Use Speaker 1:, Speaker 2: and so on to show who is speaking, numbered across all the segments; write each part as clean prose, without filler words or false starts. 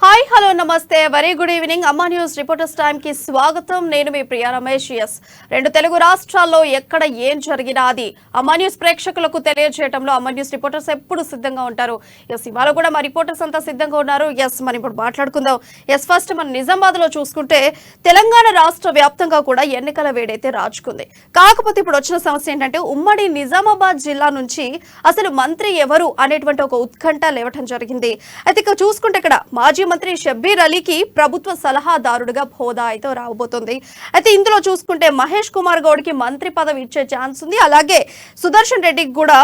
Speaker 1: Hi hello నమస్తే very good evening అమ్మా news reporters time కి స్వాగతం. నేను మీ ప్రియా రమేష్. రెండు తెలుగు రాష్ట్రాల్లో ఎక్కడ ఏం జరిగినా అది అమ్మా న్యూస్ ప్రేక్షకులకు తెలియజేయడంలో అమ్మా న్యూస్ రిపోర్టర్స్ ఎప్పుడు సిద్ధంగా ఉంటారు. ఇవాళ కూడా మా రిపోర్టర్స్ అంతా సిద్ధంగా ఉన్నారు. మనం ఇప్పుడు మాట్లాడుకుందాం. ఫస్ట్ మన నిజామాబాద్ లో చూసుకుంటే తెలంగాణ రాష్ట్ర వ్యాప్తంగా కూడా ఎన్నికల వేడైతే రాజుకుంది. కాకపోతే ఇప్పుడు వచ్చిన సమస్య ఏంటంటే ఉమ్మడి నిజామాబాద్ జిల్లా నుంచి అసలు మంత్రి ఎవరు అనేటువంటి ఒక ఉత్కంఠ లేవటం జరిగింది. అయితే ఇక చూసుకుంటే ఇక్కడ మాజీ మంత్రి షబ్బీర్ అలీకి ప్రభుత్వ సలహాదారుడిగా హోదా అయితే రాబోతుంది. అయితే ఇందులో చూసుకుంటే మహేష్ కుమార్ గౌడ్ కి మంత్రి పదవి ఇచ్చే ఛాన్స్ ఉంది. అలాగే సుదర్శన్ రెడ్డికి కూడా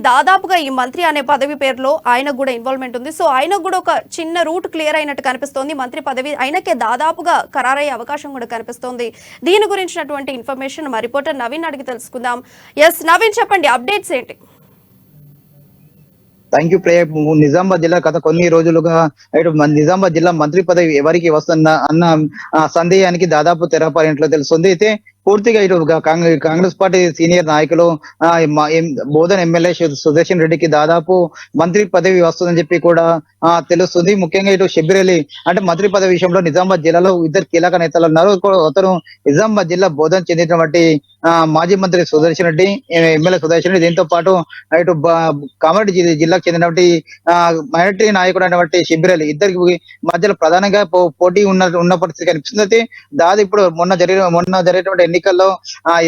Speaker 1: దాదాపుగా ఈ మంత్రి అనే పదవి పేరులో ఆయనకు కూడా ఇన్వాల్వ్మెంట్ ఉంది. సో ఆయనకు కూడా ఒక చిన్న రూట్ క్లియర్ అయినట్టు కనిపిస్తోంది. మంత్రి పదవి ఆయనకే దాదాపుగా ఖరారయ్యే అవకాశం కూడా కనిపిస్తోంది. దీని గురించినటువంటి ఇన్ఫర్మేషన్ మా రిపోర్టర్ నవీన్ అడిగి తెలుసుకుందాం. నవీన్, చెప్పండి, అప్డేట్స్ ఏంటి?
Speaker 2: థ్యాంక్ యూ ప్రియ. నిజామాబాద్ జిల్లా గత కొన్ని రోజులుగా ఇటు నిజామాబాద్ జిల్లా మంత్రి పదవి ఎవరికి వస్తుందా అన్న సందేహానికి దాదాపు తెరపడినట్లు తెలుస్తుంది. అయితే పూర్తిగా ఇటు కాంగ్రెస్ పార్టీ సీనియర్ నాయకులు బోధన్ ఎమ్మెల్యే సుదర్శన్ రెడ్డికి దాదాపు మంత్రి పదవి వస్తుందని చెప్పి కూడా తెలుస్తుంది. ముఖ్యంగా ఇటు షబ్బీర్ అలీ అంటే మంత్రి పదవి విషయంలో నిజామాబాద్ జిల్లాలో ఇద్దరు కీలక నేతలు ఉన్నారు. అతను నిజామాబాద్ జిల్లా బోధన్ చెందినటువంటి మాజీ మంత్రి సుదర్శన్ రెడ్డి, ఎమ్మెల్యే సుదర్శన్ రెడ్డి. దీంతో పాటు ఇటు కామారెడ్డి జిల్లాకు చెందినటువంటి మైనార్టీ నాయకుడు అయినటువంటి షబ్బీర్ అలీ, ఇద్దరికి మధ్యలో ప్రధానంగా పోటీ ఉన్న పరిస్థితి కనిపిస్తుంది. అయితే దాదాపు ఇప్పుడు మొన్న జరిగినటువంటి ఎన్నికల్లో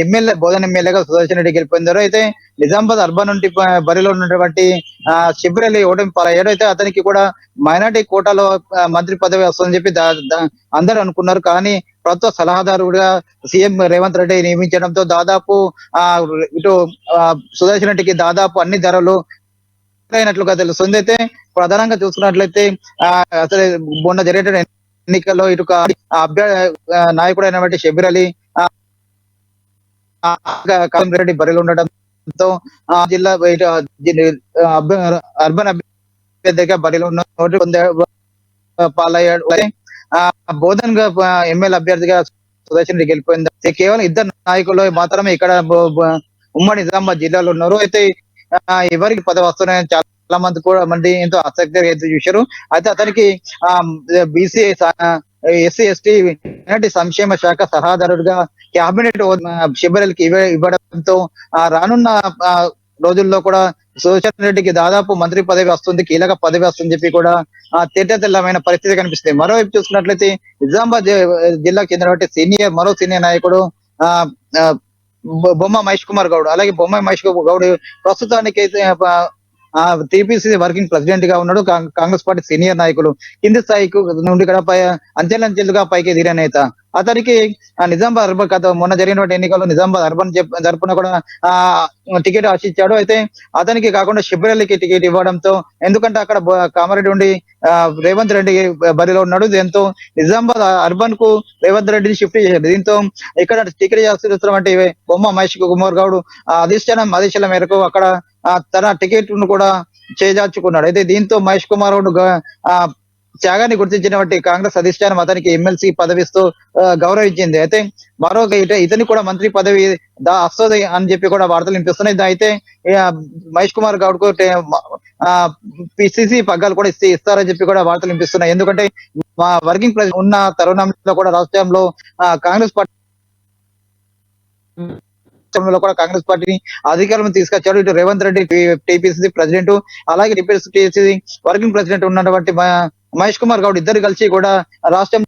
Speaker 2: ఎమ్మెల్యే బోధన్ ఎమ్మెల్యేగా సుదర్శన్ రెడ్డి గెలిపొందారు. అయితే నిజామాబాద్ అర్బన్ నుండి బరిలో ఉన్నటువంటి షబ్బీర్ అలీ ఓటమి పాలయ్యాడు. అయితే అతనికి కూడా మైనార్టీ కోటాలో మంత్రి పదవి వస్తుందని చెప్పి అందరూ అనుకున్నారు. కానీ ప్రభుత్వ సలహాదారుడిగా సీఎం రేవంత్ రెడ్డి నియమించడంతో దాదాపు ఇటు సుదర్శన్ రెడ్డికి దాదాపు అన్ని ధరలు అయినట్లుగా తెలుస్తుంది. అయితే ప్రధానంగా చూసుకున్నట్లయితే అసలు మొన్న జరిగిన ఎన్నికల్లో ఇటు నాయకుడు అయినటువంటి షబ్బీర్ అలీ రెడ్డి బరిలో ఉండడంతో జిల్లా అర్బన్ అభ్యర్థిగా బరిలో ఉన్న పాలయ్యాడు. బోధన్ ఎమ్మెల్యే అభ్యర్థిగా సుదర్శన్ రెడ్డి గెలిపోయింది. కేవలం ఇద్దరు నాయకులు మాత్రమే ఇక్కడ ఉమ్మడి నిజామాబాద్ జిల్లాలో ఉన్నారు. అయితే ఎవరికి పదవి వస్తున్నాయని చాలా మంది ఎంతో ఆసక్తిగా ఎదురు చూశారు. అయితే అతనికి బీసీ ఎస్సీ ఎస్టీ మైనార్టీ సంక్షేమ శాఖ సలహాదారుడిగా క్యాబినెట్ షబ్బీర్ అలీకి ఇవ్వడంతో రానున్న రోజుల్లో కూడా సుదర్శన్ రెడ్డికి దాదాపు మంత్రి పదవి వస్తుంది, కీలక పదవి వస్తుందని చెప్పి కూడా తెల్లమైన పరిస్థితి కనిపిస్తుంది. మరోవైపు చూసుకున్నట్లయితే నిజామాబాద్ జిల్లాకు చెందినటువంటి మరో సీనియర్ నాయకుడు బొమ్మ మహేష్ కుమార్ గౌడ్. అలాగే బొమ్మ మహేష్ గౌడ్ ప్రస్తుతానికి అయితే టీపీసీ వర్కింగ్ ప్రెసిడెంట్ గా ఉన్నాడు. కాంగ్రెస్ పార్టీ సీనియర్ నాయకులు కింది స్థాయికి నుండి కూడా అంచెలంచెలుగా పైకి ఎదిగిన నేత. అతనికి నిజామాబాద్ అర్బన్ మొన్న జరిగినటువంటి ఎన్నికల్లో నిజామాబాద్ అర్బన్ తరపున కూడా టికెట్ ఆశించాడు. అయితే అతనికి కాకుండా షబ్బీర్ అలీకి టికెట్ ఇవ్వడంతో, ఎందుకంటే అక్కడ కామారెడ్డి నుండి రేవంత్ రెడ్డి బరిలో ఉన్నాడు. దీంతో నిజామాబాద్ అర్బన్ కు రేవంత్ రెడ్డిని షిఫ్ట్ చేశారు. దీంతో ఇక్కడ టికెట్ చేస్తున్నటువంటి బొమ్మ మహేష్ కుమార్ గౌడ్ ఆదేశాల మేరకు అక్కడ తన టికెట్ ను కూడా చేజార్చుకున్నాడు. అయితే దీంతో మహేష్ కుమార్ గౌడ్ త్యాగాన్ని గుర్తించినటువంటి కాంగ్రెస్ అధిష్టానం అతనికి ఎమ్మెల్సీ పదవిస్తూ గౌరవించింది. అయితే ఇతని కూడా మంత్రి పదవి వస్తుంది అని చెప్పి కూడా వార్తలు వినిపిస్తున్నాయి. అయితే మహేష్ కుమార్ గౌడ్ కు పిసిసి పగ్గాలు కూడా ఇస్తారని చెప్పి కూడా వార్తలు వినిపిస్తున్నాయి. ఎందుకంటే వర్కింగ్ ప్రెసిడెంట్ ఉన్న తరుణంలో కూడా రాష్ట్రంలో కాంగ్రెస్ పార్టీ కూడా కాంగ్రెస్ పార్టీని అధికారం తీసుకొచ్చాడు. ఇటు రేవంత్ రెడ్డి టీపీసీ ప్రెసిడెంట్, అలాగే టీపీసీ వర్కింగ్ ప్రెసిడెంట్ ఉన్నటువంటి మహేష్ కుమార్ గౌడ్ ఇద్దరు కలిసి కూడా రాష్ట్రంలో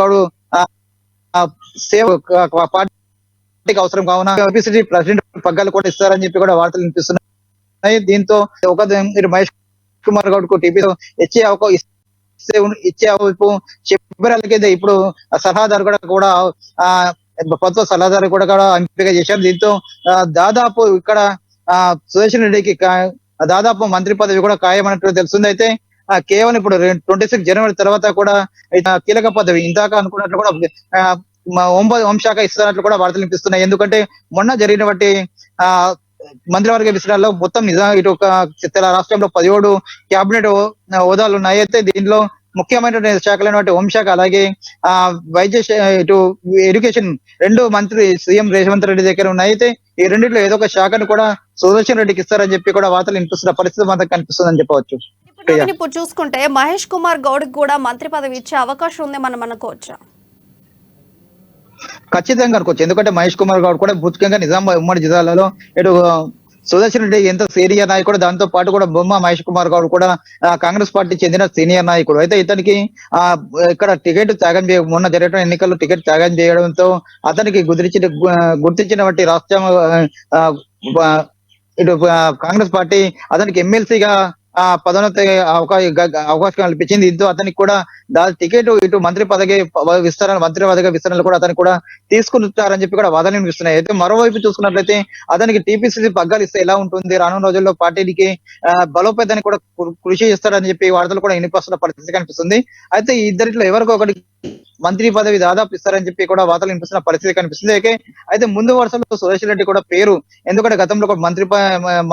Speaker 2: గౌడ్ పార్టీకి అవసరం కావున టీపీసీ ప్రెసిడెంట్ పగ్గాలు కూడా ఇస్తారని చెప్పి కూడా వార్తలు వినిపిస్తున్నాయి. దీంతో మహేష్ కుమార్ గౌడ్ కు టీపీసీ ఇచ్చే షబ్బీర్ అలీకి ఇప్పుడు సలహాదారు కూడా ప్రభుత్వ సలహాదారు కూడా ఎంపిక చేశారు. దీంతో దాదాపు ఇక్కడ సుదర్శన్ రెడ్డికి దాదాపు మంత్రి పదవి కూడా ఖాయమన్నట్టు తెలుస్తుంది. అయితే కేవలం ఇప్పుడు 26 జనవరి తర్వాత కూడా కీలక పదవి ఇందాక అనుకున్నట్లు కూడా హోంశాఖ ఇస్తున్నట్లు కూడా వార్తలు వినిపిస్తున్నాయి. ఎందుకంటే మొన్న జరిగినటువంటి మంత్రివర్గ విస్తరణలో మొత్తం ఇటు రాష్ట్రంలో 17 క్యాబినెట్ హోదాలు ఉన్నాయి. అయితే దీనిలో ముఖ్యమైన శాఖలైనటువంటి హోంశాఖ, అలాగే వైద్య ఇటు ఎడ్యుకేషన్ రెండు మంత్రి సీఎం రేవంత్ రెడ్డి దగ్గర ఉన్నాయి. అయితే ఈ రెండిట్లో ఏదో ఒక శాఖను కూడా సుదర్శన్ రెడ్డికి ఇస్తారని చెప్పి కూడా వార్తలు వినిపిస్తున్న పరిస్థితి మనకు కనిపిస్తుందని చెప్పవచ్చు.
Speaker 1: నవీన్, ఇప్పుడు చూసుకుంటే మహేష్ కుమార్ గౌడ్ కూడా మంత్రి పదవి ఇచ్చే అవకాశం ఉంది మనం అనుకోవచ్చా?
Speaker 2: ఖచ్చితంగా అనుకోవచ్చు. ఎందుకంటే మహేష్ కుమార్ గౌడ్ కూడా ముఖ్యంగా నిజామాబాద్ ఉమ్మడి జిల్లాలలో ఇటు సుదర్శన్ రెడ్డి ఎంత సీనియర్ నాయకుడు, దాంతో పాటు కూడా బొమ్మ మహేష్ కుమార్ గౌడ్ కూడా కాంగ్రెస్ పార్టీ చెందిన సీనియర్ నాయకుడు. అయితే ఇతనికి ఆ ఇక్కడ టికెట్ త్యాగం మొన్న జరిగిన ఎన్నికల్లో టికెట్ త్యాగం చేయడంతో అతనికి గుర్తించినటువంటి రాష్ట్రం ఆ, ఆ, ఇటు కాంగ్రెస్ పార్టీ అతనికి ఎమ్మెల్సీగా పదోన్నతి అవకాశం కల్పించింది. దీంతో అతనికి కూడా టికెట్ ఇటు మంత్రి పదవి విస్తరణలు కూడా అతనికి కూడా తీసుకుంటారని చెప్పి కూడా వాదనలు వినిపిస్తున్నాయి. అయితే మరోవైపు చూసుకున్నట్లయితే అతనికి టీపీసీసీ పగ్గాలు ఇస్తే ఎలా ఉంటుంది, రానున్న రోజుల్లో పార్టీకి బలోపేతాన్ని కూడా కృషి చేస్తారని చెప్పి వార్తలు కూడా వినిపిస్తున్న పరిస్థితి కనిపిస్తుంది. అయితే ఈ ఇద్దరిలో ఎవరికో ఒకటి మంత్రి పదవి దాదాపు ఇస్తారని చెప్పి కూడా వార్తలు వినిపిస్తున్న పరిస్థితి కనిపిస్తుంది. అయితే ముందు వరుసలో సురేష్ రెడ్డి కూడా పేరు, ఎందుకంటే గతంలో కూడా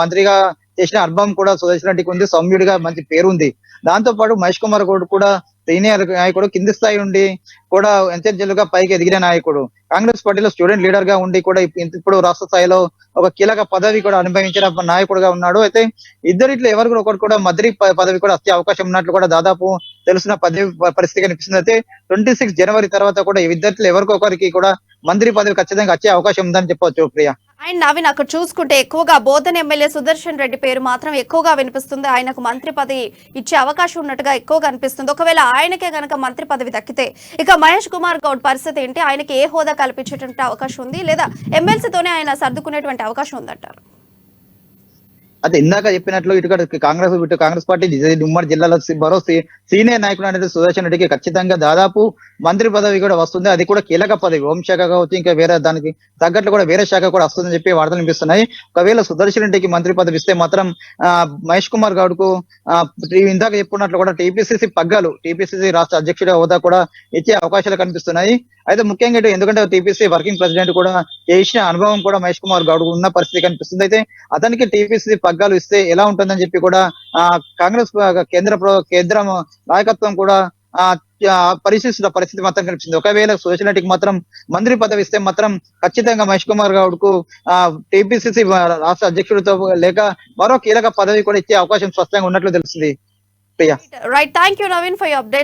Speaker 2: మంత్రిగా చేసిన అనుభవం కూడా సురేష్ రెడ్డికి ఉంది, సౌమ్యుడిగా మంచి పేరు ఉంది. దాంతో పాటు మహేష్ కుమార్ గౌడ్ కూడా సీనియర్ నాయకుడు, కింది స్థాయి నుండి కూడా ఎంచెలుగా పైకి ఎదిగిన నాయకుడు, కాంగ్రెస్ పార్టీలో స్టూడెంట్ లీడర్ గా ఉండి కూడా ఇప్పుడు రాష్ట్ర స్థాయిలో ఒక కీలక పదవి కూడా అనుభవించిన నాయకుడుగా ఉన్నాడు. అయితే ఇద్దరిట్లో ఎవరు కూడా ఒకటి కూడా మంత్రి పదవి కూడా వచ్చే అవకాశం ఉన్నట్లు కూడా దాదాపు తెలిసిన పరిస్థితి కనిపిస్తుంది. అయితే 26 జనవరి తర్వాత కూడా ఇద్దరిలో ఎవరికొకరికి కూడా మంత్రి పదవి ఖచ్చితంగా వచ్చే అవకాశం ఉందని చెప్పవచ్చు ప్రియా.
Speaker 1: అండ్ నవీన్, అక్కడ చూసుకుంటే ఎక్కువగా బోధన్ ఎమ్మెల్యే సుదర్శన్ రెడ్డి పేరు మాత్రం ఎక్కువగా వినిపిస్తుంది. ఆయనకు మంత్రి పదవి ఇచ్చే అవకాశం ఉన్నట్టుగా ఎక్కువగా అనిపిస్తుంది. ఒకవేళ ఆయనకే గనక మంత్రి పదవి దక్కితే ఇక మహేష్ కుమార్ గౌడ్ పరిస్థితి ఏంటి? ఆయనకి ఏ హోదా కల్పించేటువంటి అవకాశం ఉంది, లేదా ఎమ్మెల్సీతోనే ఆయన సర్దుకునేటువంటి అవకాశం ఉందంటారు?
Speaker 2: అయితే ఇందాక చెప్పినట్లు ఇటు కాంగ్రెస్ పార్టీ ఉమ్మడి జిల్లాలో మరో సీనియర్ నాయకుడు అనేది సుదర్శన్ రెడ్డికి ఖచ్చితంగా దాదాపు మంత్రి పదవి కూడా వస్తుంది. అది కూడా కీలక పదవి, హోంశాఖ కావచ్చు, ఇంకా వేరే దానికి తగ్గట్లు కూడా వేరే శాఖ కూడా వస్తుందని చెప్పి వార్తలు వినిపిస్తున్నాయి. ఒకవేళ సుదర్శన్ రెడ్డికి మంత్రి పదవి ఇస్తే మాత్రం మహేష్ కుమార్ గౌడ్ కు ఇందాక చెప్పుకున్నట్లు కూడా టీపీసీసీ రాష్ట్ర అధ్యక్షుడి హోదా కూడా ఇచ్చే అవకాశాలు కనిపిస్తున్నాయి. అయితే ముఖ్యంగా ఎందుకంటే టీపీసీ వర్కింగ్ ప్రెసిడెంట్ కూడా చేసిన అనుభవం కూడా మహేష్ కుమార్ గౌడ్ ఉన్న పరిస్థితి కనిపిస్తుంది. అయితే అతనికి టీపీసీ పగ్గాలు ఇస్తే ఎలా ఉంటుందని చెప్పి కూడా కాంగ్రెస్ కేంద్ర నాయకత్వం కూడా పరిశీలిస్తున్న పరిస్థితి మాత్రం కనిపిస్తుంది. ఒకవేళ సురేష్ రెడ్డికి మాత్రం మంత్రి పదవి ఇస్తే మాత్రం ఖచ్చితంగా మహేష్ కుమార్ గౌడ్ కు టీపీసీసీ రాష్ట్ర అధ్యక్షుడితో లేక మరో కీలక పదవి కూడా ఇచ్చే అవకాశం స్పష్టంగా ఉన్నట్లు తెలుస్తుంది.
Speaker 1: Right, thank you Naveen for your updates.